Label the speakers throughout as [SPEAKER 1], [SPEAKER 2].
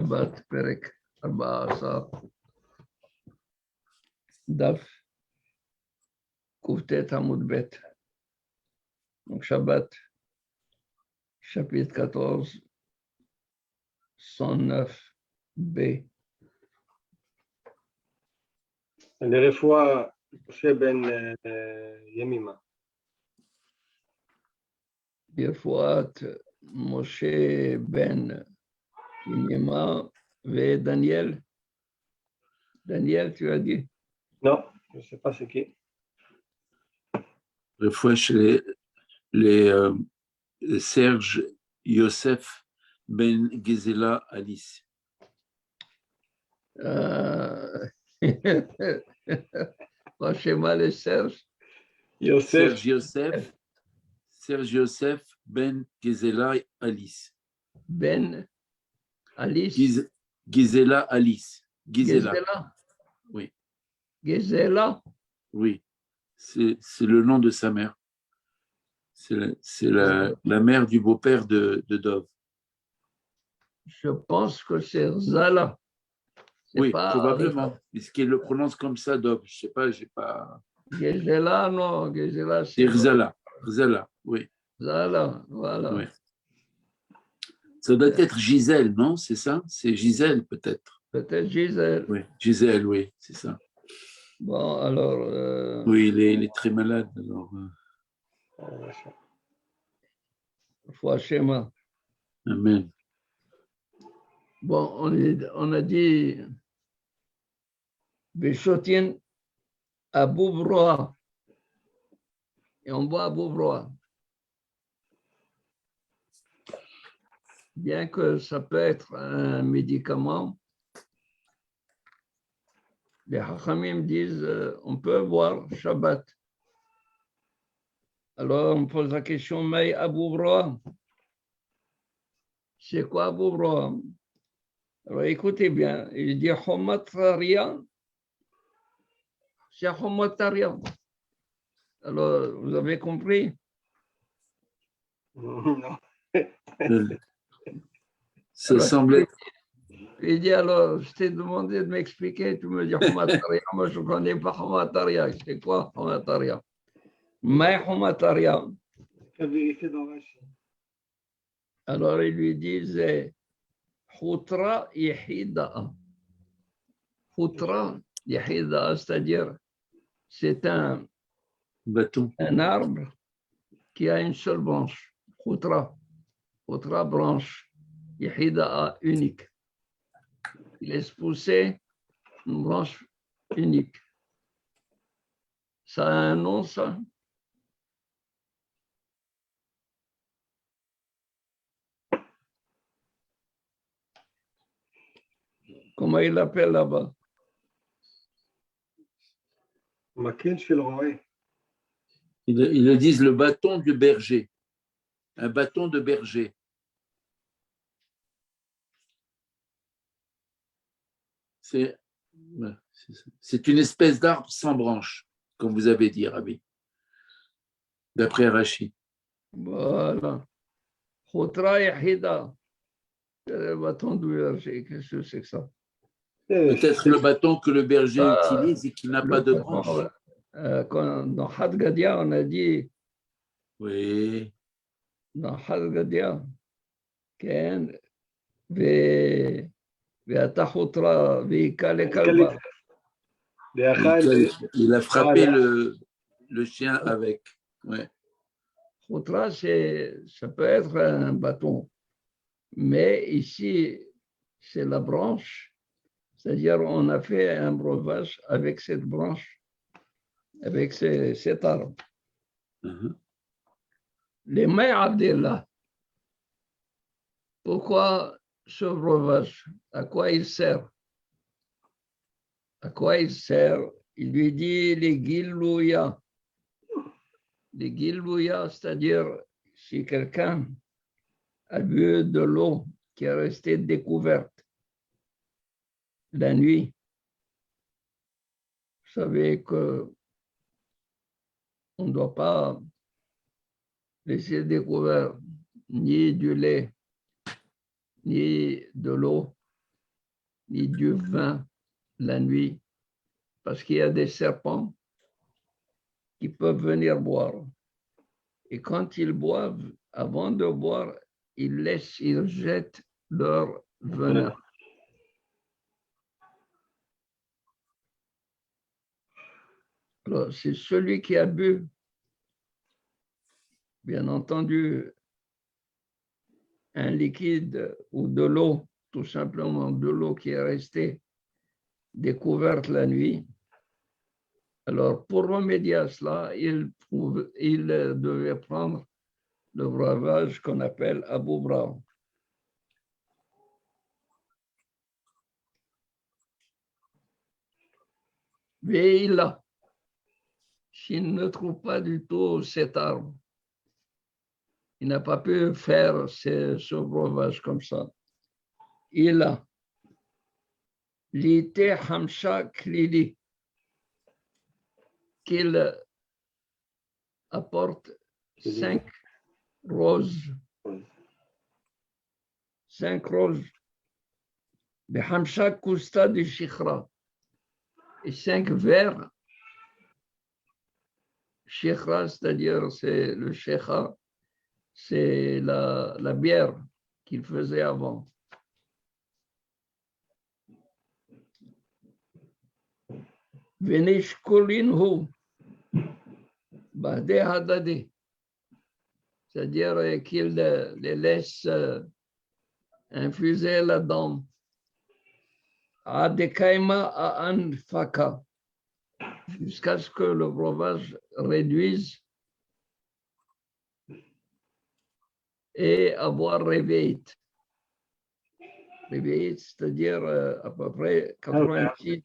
[SPEAKER 1] Shabbat, Perek, 14, Daf, Kuftet Hamoud Bet. Donc Shabbat, chapitre 14, 109b.
[SPEAKER 2] לרפואה משה בן ימימה.
[SPEAKER 1] Birfuat, Moshe Ben Yemima et Daniel. Daniel, tu as dit?
[SPEAKER 2] Non, je ne sais pas c'est qui.
[SPEAKER 3] Des fois, chez les Serge Yosef Ben Gezela Alice.
[SPEAKER 1] Franchement, les Serge.
[SPEAKER 3] Serge Yosef Ben Gezela Alice.
[SPEAKER 1] Ben Alice.
[SPEAKER 3] Gezela Alice.
[SPEAKER 1] Gezela.
[SPEAKER 3] Oui.
[SPEAKER 1] Gezela.
[SPEAKER 3] Oui. C'est le nom de sa mère. C'est la mère du beau-père de Dov.
[SPEAKER 1] Je pense que c'est Zala.
[SPEAKER 3] Oui, probablement. Puisqu'il le prononce comme ça, Dov. Je ne sais pas, j'ai pas.
[SPEAKER 1] Gezela, non. Gezela,
[SPEAKER 3] c'est Rzala. Rzala, oui.
[SPEAKER 1] Zala, voilà.
[SPEAKER 3] Oui. Ça doit être Gisèle, non? C'est ça? C'est Gisèle, peut-être.
[SPEAKER 1] Peut-être Gisèle.
[SPEAKER 3] Oui, Gisèle, oui, c'est ça.
[SPEAKER 1] Bon, alors.
[SPEAKER 3] Oui, il est très malade. Alors.
[SPEAKER 1] Foi Shema.
[SPEAKER 3] Amen.
[SPEAKER 1] Bon, on a dit Béchotin à Bouvroa. Et on boit à Bouvroa. Bien que ça peut être un médicament, les Hachamim disent on peut boire Shabbat. Alors on pose la question, mais à Bouvroa, c'est quoi à Bouvroa? Alors écoutez bien, il dit Homataria, c'est Homataria. Alors vous avez compris?
[SPEAKER 2] Non.
[SPEAKER 3] Ça semble être.
[SPEAKER 1] Il dit alors, je t'ai demandé de m'expliquer, tu me dis Homataria, moi je ne connais pas Homataria. C'est quoi Homataria? Mais Homataria. Alors il lui disait Hutra Yehida. Hutra Yehida, c'est-à-dire c'est un
[SPEAKER 3] Bâton.
[SPEAKER 1] Un arbre qui a une seule branche. Hutra branche. Yehida unique. Il laisse pousser une branche unique. Ça a un nom, ça? Comment il l'appelle là-bas?
[SPEAKER 3] Ils disent le bâton du berger. Un bâton de berger. C'est une espèce d'arbre sans branche, comme vous avez dit, Rabbi, d'après Rachid.
[SPEAKER 1] Voilà. Hutra Yehida. Le bâton du berger, qu'est-ce que c'est que ça?
[SPEAKER 3] Peut-être le bâton que le berger utilise et qui n'a pas de branche.
[SPEAKER 1] Dans Had Gadia, on a dit.
[SPEAKER 3] Oui.
[SPEAKER 1] Dans Had Gadia, il
[SPEAKER 3] a frappé le chien avec. Ouais.
[SPEAKER 1] Hutra, ça peut être un bâton, mais ici, c'est la branche. C'est-à-dire, on a fait un breuvage avec cette branche, avec cet arbre. Les mains Abdallah, pourquoi ce breuvage? À quoi il sert? À quoi il sert? Il lui dit les Gilouya. Les Gilouya, c'est-à-dire si quelqu'un a bu de l'eau qui est restée découverte la nuit, vous savez que on ne doit pas laisser découvert ni du lait, ni de l'eau ni du vin la nuit, parce qu'il y a des serpents qui peuvent venir boire. Et quand ils boivent, avant de boire, ils jettent leur venin. Alors, c'est celui qui a bu, bien entendu, un liquide ou de l'eau, tout simplement de l'eau qui est restée découverte la nuit. Alors, pour remédier à cela, il devait prendre le breuvage qu'on appelle Abu Braham. Mais s'il ne trouve pas du tout cet arbre, il n'a pas pu faire ce breuvage comme ça. Il a l'ité Hamsha Klili, qu'il apporte 5 roses. 5 roses. De Hamsha Kusta de Shikhra. Et 5 verres. Shikhra, c'est-à-dire c'est le shekha, c'est la bière qu'il faisait avant. Venish Kolinhu, Bade Hadade, c'est-à-dire qu'il les laisse infuser là-dedans. Adekaima à Anfaka, jusqu'à ce que le breuvage réduise et avoir réveillé. Réveillé, c'est-à-dire à peu près 86,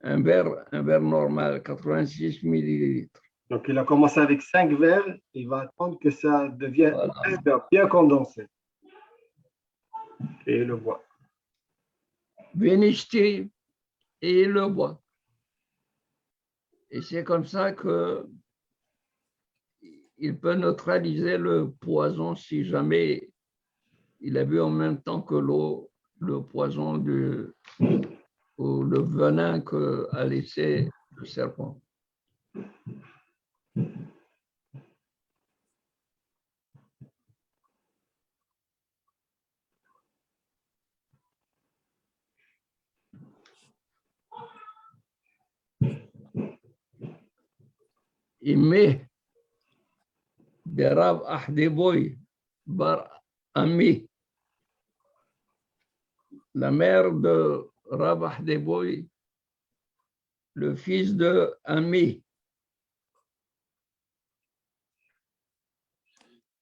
[SPEAKER 1] un verre normal, 86 millilitres.
[SPEAKER 2] Donc, il a commencé avec 5 verres, il va attendre que ça devienne
[SPEAKER 1] Voilà.
[SPEAKER 2] bien condensé. Et il le boit.
[SPEAKER 1] Vénishti, et il le boit. Et c'est comme ça que il peut neutraliser le poison si jamais il a bu en même temps que l'eau, le poison ou le venin qu'a laissé le serpent. Il met des Rav Ahdeboy Bar Ami, la mère de Rav Ahdeboy, le fils de Ami.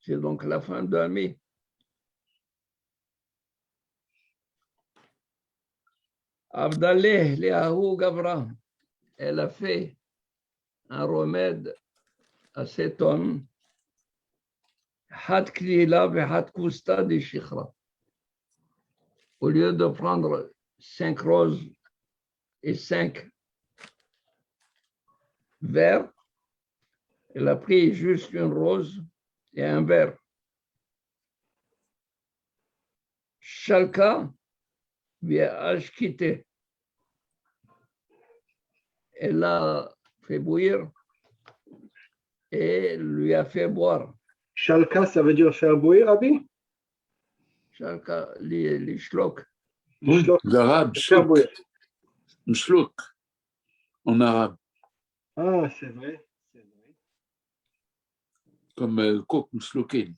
[SPEAKER 1] C'est donc la femme d'Ami. Abdallah Leahou Gavra, elle a fait un remède à cet homme, Had Klila ve Had Kusta de Shikhra. Au lieu de prendre 5 roses et 5 verres, elle a pris juste une rose et un verre. Shalka via Ashkite. Elle l'a fait bouillir et lui a fait boire.
[SPEAKER 2] Shalka, ça veut dire faire bouillir, Rabbi?
[SPEAKER 1] Shalka, les shloks.
[SPEAKER 3] Oui, l'arabe,
[SPEAKER 2] Faire bouillir.
[SPEAKER 3] mshlouk, en arabe,
[SPEAKER 2] Ah, c'est vrai. C'est vrai.
[SPEAKER 3] comme coq mshloukin.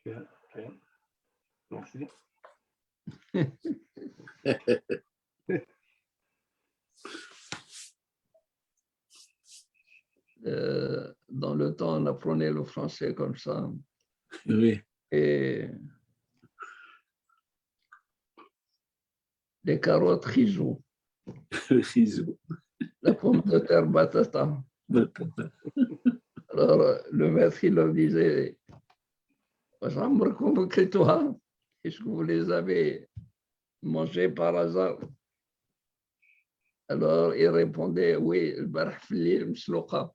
[SPEAKER 2] Ok. Merci.
[SPEAKER 1] Dans le temps, on apprenait le français comme ça.
[SPEAKER 3] Oui.
[SPEAKER 1] Et les carottes rizou,
[SPEAKER 3] Rizou.
[SPEAKER 1] la pomme de terre batata. Alors, le maître, il leur disait, est-ce que vous les avez mangés par hasard? Alors, il répondait, oui, le barh fil mslouqa.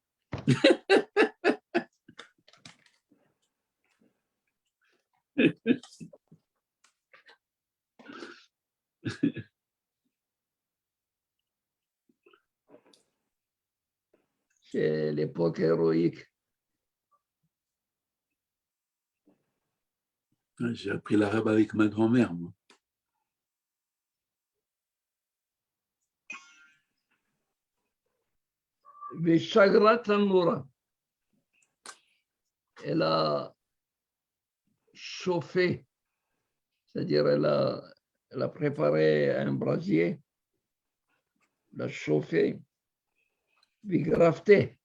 [SPEAKER 1] C'est l'époque héroïque.
[SPEAKER 3] J'ai appris l'arabe avec ma grand-mère, moi.
[SPEAKER 1] Vishagrat Noura. Elle a chauffé, c'est-à-dire elle a préparé un brasier, l'a chauffé, vigrafté.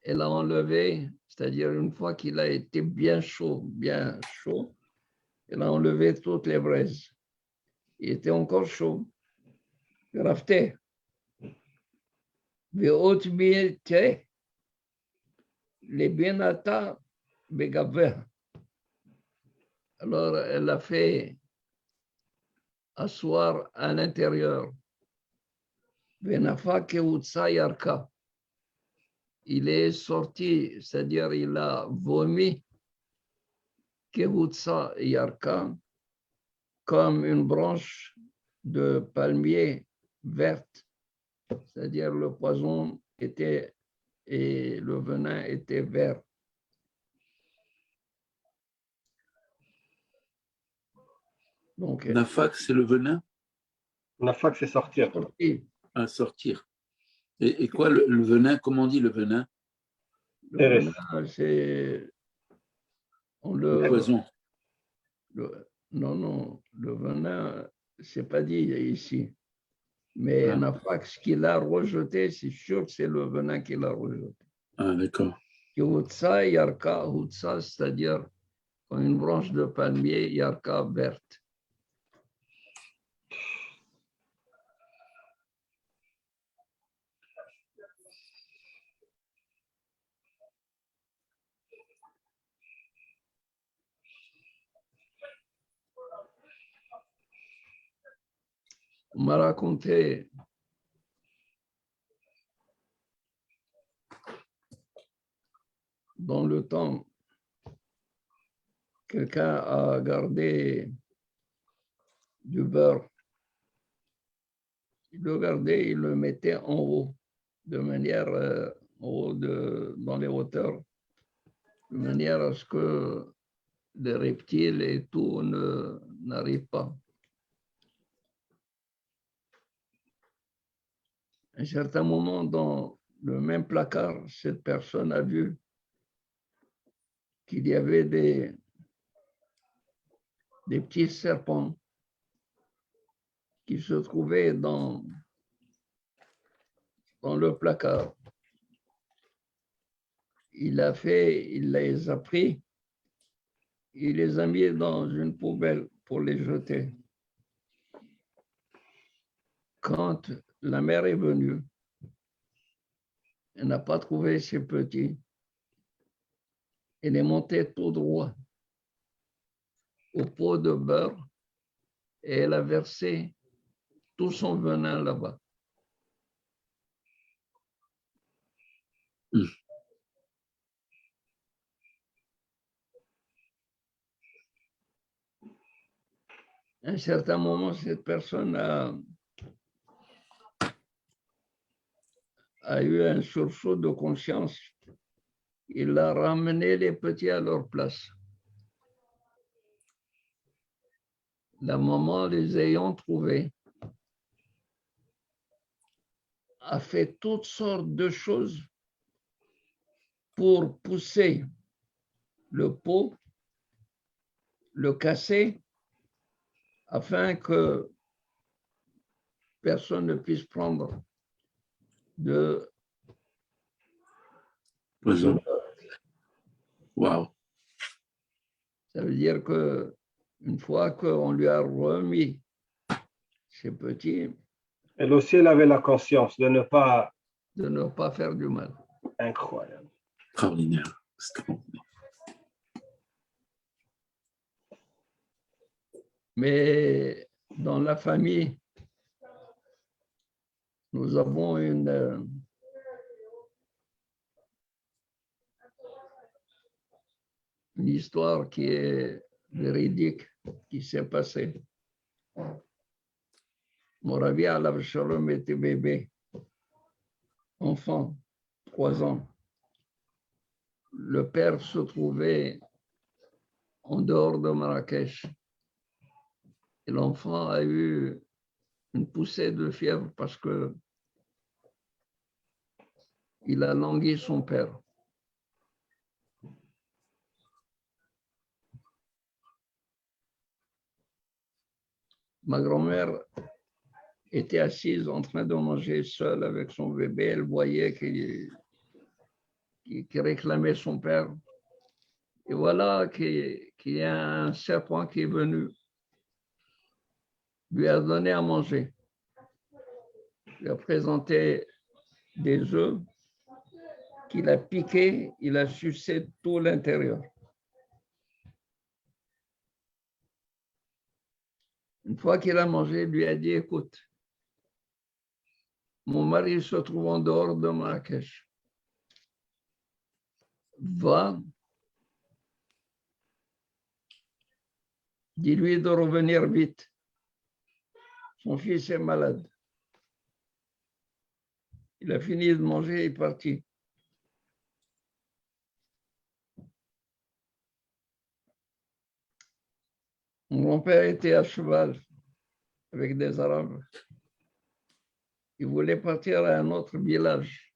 [SPEAKER 1] Elle a enlevé, c'est-à-dire une fois qu'il a été bien chaud, elle a enlevé toutes les braises. Il était encore chaud. Grafté. Veotbiete, les benata begaver. Alors, elle a fait asseoir à l'intérieur. Venafa keutsa yarka. Il est sorti, c'est-à-dire il a vomi keutsa yarka comme une branche de palmier verte, c'est-à-dire le poison était et le venin était vert. Donc,
[SPEAKER 3] Nafak, c'est le venin
[SPEAKER 2] Nafak, c'est sortir.
[SPEAKER 3] à sortir. Et quoi, le venin, comment on dit le venin?
[SPEAKER 1] Le venin, c'est...
[SPEAKER 3] Le poison.
[SPEAKER 1] Non, le venin, c'est pas dit ici. Mais Nafak, ce qu'il a rejeté, c'est sûr que c'est le venin qu'il a rejeté.
[SPEAKER 3] Ah, d'accord.
[SPEAKER 1] Houtsa, yarka, houtsa, c'est-à-dire une branche de palmier, yarka verte. On m'a raconté dans le temps, quelqu'un a gardé du beurre. Il le gardait, il le mettait en haut, de manière en haut dans les hauteurs, de manière à ce que les reptiles et tout n'arrivent pas. À un certain moment, dans le même placard, cette personne a vu qu'il y avait des petits serpents qui se trouvaient dans le placard. Il les a pris, il les a mis dans une poubelle pour les jeter. Quand la mère est venue, elle n'a pas trouvé ces petits. Elle est montée tout droit au pot de beurre et elle a versé tout son venin là-bas. À un certain moment, cette personne a eu un sursaut de conscience. Il a ramené les petits à leur place. La maman, les ayant trouvés, a fait toutes sortes de choses pour pousser le pot, le casser, afin que personne ne puisse prendre de
[SPEAKER 3] poison. Wow.
[SPEAKER 1] Ça veut dire que une fois qu'on lui a remis ces petits,
[SPEAKER 2] Elle aussi, elle avait la conscience de ne pas
[SPEAKER 1] faire du mal.
[SPEAKER 2] Incroyable.
[SPEAKER 3] Extraordinaire.
[SPEAKER 1] Mais dans la famille, nous avons une histoire qui est véridique, qui s'est passée. Mon Rabbi Alav Shalom était bébé, enfant. 3 ans. Le père se trouvait en dehors de Marrakech. Et l'enfant a eu une poussée de fièvre parce que il a langui son père. Ma grand-mère était assise en train de manger seule avec son bébé. Elle voyait qu'il réclamait son père. Et voilà qu'il y a un serpent qui est venu, lui a donné à manger, lui a présenté des œufs qu'il a piqués, il a sucé tout l'intérieur. Une fois qu'il a mangé, il lui a dit, écoute, mon mari se trouve en dehors de Marrakech. Va, dis-lui de revenir vite. Son fils est malade. Il a fini de manger et est parti. Mon grand-père était à cheval avec des Arabes. Il voulait partir à un autre village.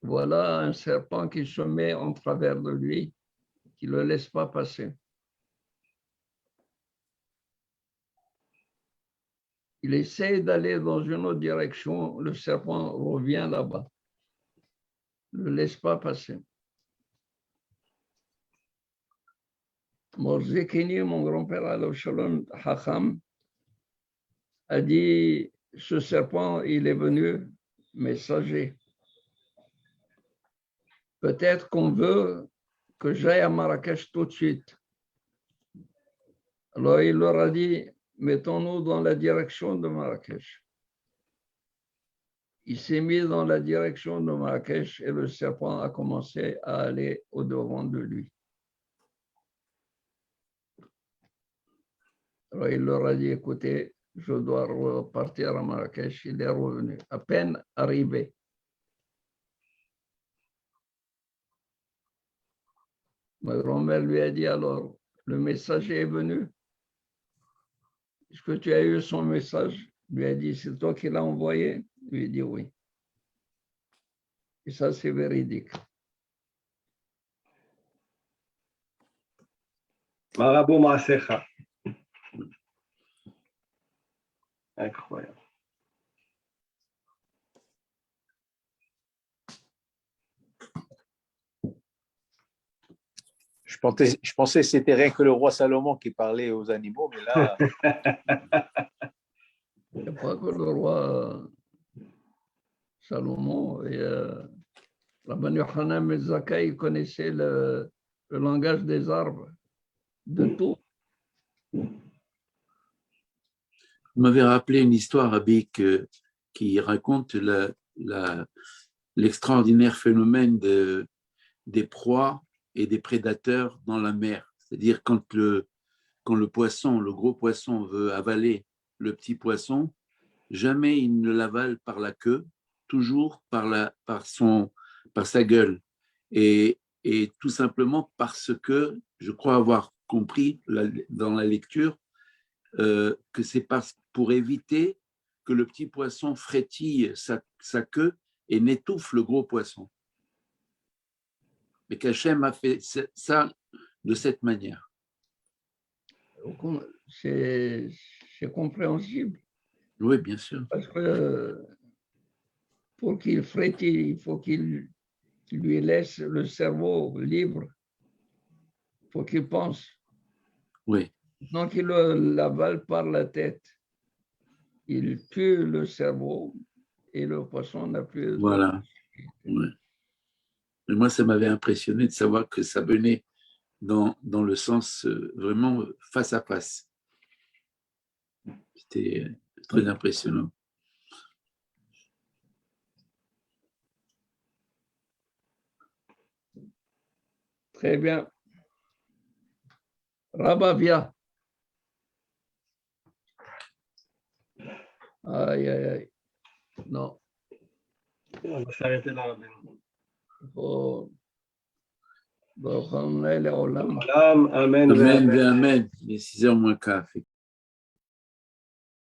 [SPEAKER 1] Voilà un serpent qui se met en travers de lui, qui ne le laisse pas passer. Il essaie d'aller dans une autre direction, le serpent revient là-bas. Ne le laisse pas passer. Morzekini, mon grand-père Al-Shalom Hacham, a dit, ce serpent, il est venu messager. Peut-être qu'on veut que j'aille à Marrakech tout de suite. Alors il leur a dit, mettons-nous dans la direction de Marrakech. Il s'est mis dans la direction de Marrakech et le serpent a commencé à aller au-devant de lui. Alors il leur a dit, écoutez, je dois repartir à Marrakech. Il est revenu, à peine arrivé. Ma grand-mère lui a dit, alors, le messager est venu. Est-ce que tu as eu son message? Il lui a dit, c'est toi qui l'as envoyé? Il lui a dit oui. Et ça, c'est véridique.
[SPEAKER 2] Marabou Maasecha. Incroyable.
[SPEAKER 4] Je pensais que c'était rien que le roi Salomon qui parlait aux animaux, mais là,
[SPEAKER 1] Il n'y a pas que le roi Salomon. Et Rabban Yochanan ben Zakkai connaissait le langage des arbres, de tout.
[SPEAKER 3] Vous m'avez rappelé une histoire, Rabbi, qui raconte l'extraordinaire phénomène des proies et des prédateurs dans la mer. C'est-à-dire quand le poisson, le gros poisson veut avaler le petit poisson, jamais il ne l'avale par la queue, toujours par sa gueule. Et tout simplement parce que, je crois avoir compris dans la lecture, que c'est pour éviter que le petit poisson frétille sa queue et n'étouffe le gros poisson. Mais qu'Hachem a fait ça de cette manière.
[SPEAKER 1] C'est compréhensible.
[SPEAKER 3] Oui, bien sûr.
[SPEAKER 1] Parce que pour qu'il frétille, il faut qu'il lui laisse le cerveau libre. Il faut qu'il pense.
[SPEAKER 3] Oui.
[SPEAKER 1] Donc, il l'avale par la tête. Il tue le cerveau et le poisson n'a plus...
[SPEAKER 3] Voilà. Ouais. Mais moi, ça m'avait impressionné de savoir que ça venait dans le sens vraiment face à face. C'était très impressionnant.
[SPEAKER 1] Très bien. Rabavia. Aïe, aïe, aïe. Non.
[SPEAKER 2] On va s'arrêter là, Rabbi.
[SPEAKER 1] Oh. Baruch Adonai Le'olam.
[SPEAKER 2] Amen, amen.
[SPEAKER 3] Amen, amen. Il est 6h moins quart.